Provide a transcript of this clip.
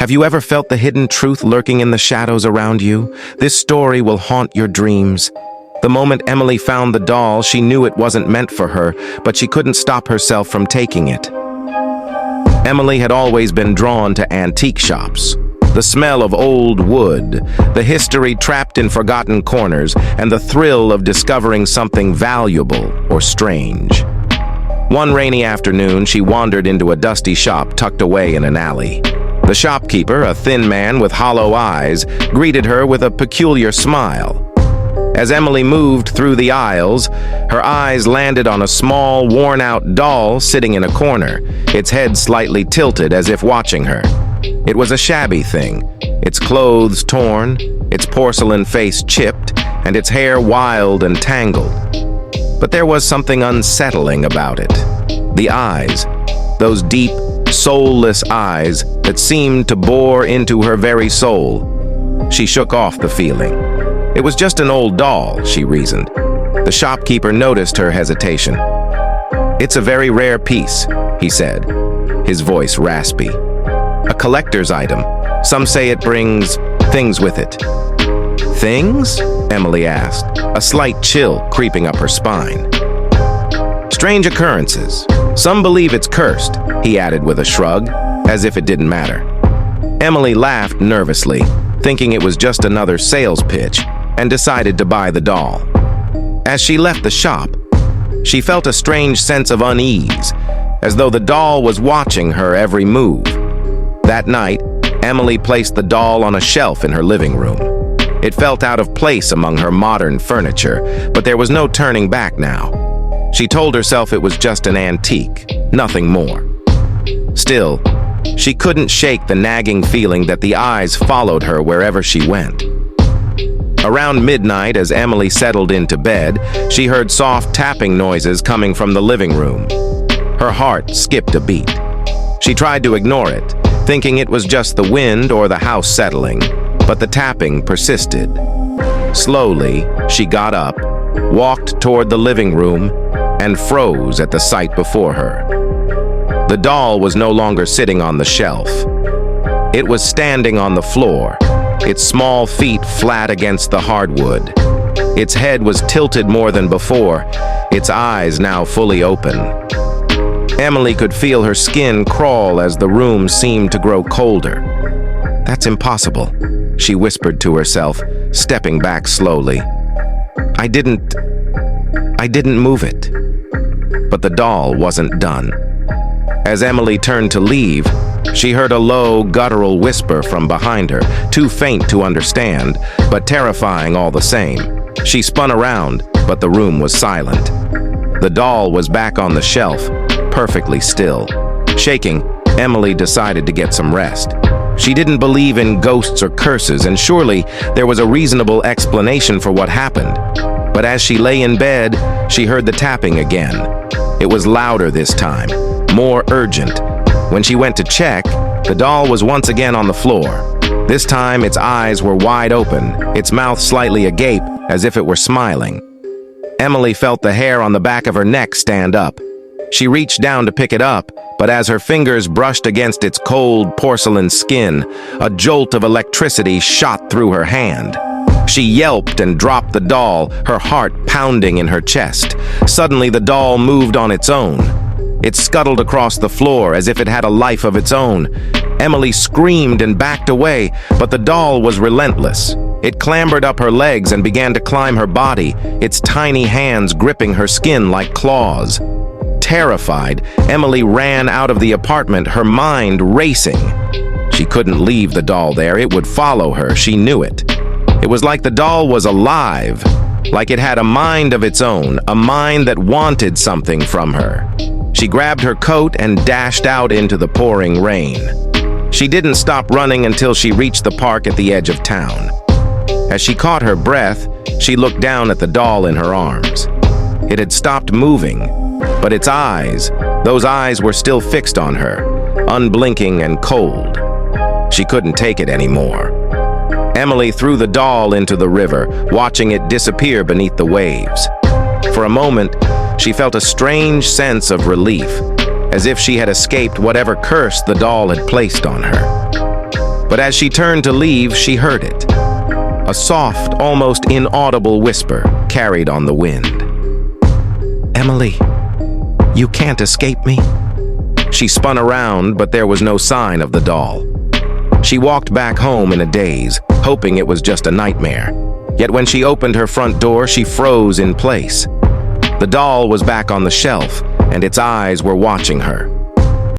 Have you ever felt the hidden truth lurking in the shadows around you? This story will haunt your dreams. The moment Emily found the doll, she knew it wasn't meant for her, but she couldn't stop herself from taking it. Emily had always been drawn to antique shops. The smell of old wood, the history trapped in forgotten corners, and the thrill of discovering something valuable or strange. One rainy afternoon, she wandered into a dusty shop tucked away in an alley. The shopkeeper, a thin man with hollow eyes, greeted her with a peculiar smile. As Emily moved through the aisles, her eyes landed on a small, worn-out doll sitting in a corner, its head slightly tilted as if watching her. It was a shabby thing, its clothes torn, its porcelain face chipped, and its hair wild and tangled. But there was something unsettling about it. The eyes, those deep, soulless eyes that seemed to bore into her very soul. She shook off the feeling. It was just an old doll, she reasoned. The shopkeeper noticed her hesitation. "It's a very rare piece," he said, his voice raspy. "A collector's item. Some say it brings things with it." "Things?" Emily asked, a slight chill creeping up her spine. "Strange occurrences. Some believe it's cursed," he added with a shrug, as if it didn't matter. Emily laughed nervously, thinking it was just another sales pitch, and decided to buy the doll. As she left the shop, she felt a strange sense of unease, as though the doll was watching her every move. That night, Emily placed the doll on a shelf in her living room. It felt out of place among her modern furniture, but there was no turning back now. She told herself it was just an antique, nothing more. Still, she couldn't shake the nagging feeling that the eyes followed her wherever she went. Around midnight, as Emily settled into bed, she heard soft tapping noises coming from the living room. Her heart skipped a beat. She tried to ignore it, thinking it was just the wind or the house settling, but the tapping persisted. Slowly, she got up, walked toward the living room, and froze at the sight before her. The doll was no longer sitting on the shelf. It was standing on the floor, its small feet flat against the hardwood. Its head was tilted more than before, its eyes now fully open. Emily could feel her skin crawl as the room seemed to grow colder. "That's impossible," she whispered to herself, stepping back slowly. I didn't move it." But the doll wasn't done. As Emily turned to leave, she heard a low, guttural whisper from behind her, too faint to understand, but terrifying all the same. She spun around, but the room was silent. The doll was back on the shelf, perfectly still. Shaking, Emily decided to get some rest. She didn't believe in ghosts or curses, and surely there was a reasonable explanation for what happened. But as she lay in bed, she heard the tapping again. It was louder this time, more urgent. When she went to check, the doll was once again on the floor. This time, its eyes were wide open, its mouth slightly agape, as if it were smiling. Emily felt the hair on the back of her neck stand up. She reached down to pick it up, but as her fingers brushed against its cold porcelain skin, a jolt of electricity shot through her hand. She yelped and dropped the doll, her heart pounding in her chest. Suddenly, the doll moved on its own. It scuttled across the floor as if it had a life of its own. Emily screamed and backed away, but the doll was relentless. It clambered up her legs and began to climb her body, its tiny hands gripping her skin like claws. Terrified, Emily ran out of the apartment, her mind racing. She couldn't leave the doll there. It would follow her. She knew it. It was like the doll was alive, like it had a mind of its own, a mind that wanted something from her. She grabbed her coat and dashed out into the pouring rain. She didn't stop running until she reached the park at the edge of town. As she caught her breath, she looked down at the doll in her arms. It had stopped moving, but its eyes, those eyes were still fixed on her, unblinking and cold. She couldn't take it anymore. Emily threw the doll into the river, watching it disappear beneath the waves. For a moment, she felt a strange sense of relief, as if she had escaped whatever curse the doll had placed on her. But as she turned to leave, she heard it. A soft, almost inaudible whisper carried on the wind. "Emily, you can't escape me." She spun around, but there was no sign of the doll. She walked back home in a daze, hoping it was just a nightmare. Yet when she opened her front door, she froze in place. The doll was back on the shelf, and its eyes were watching her.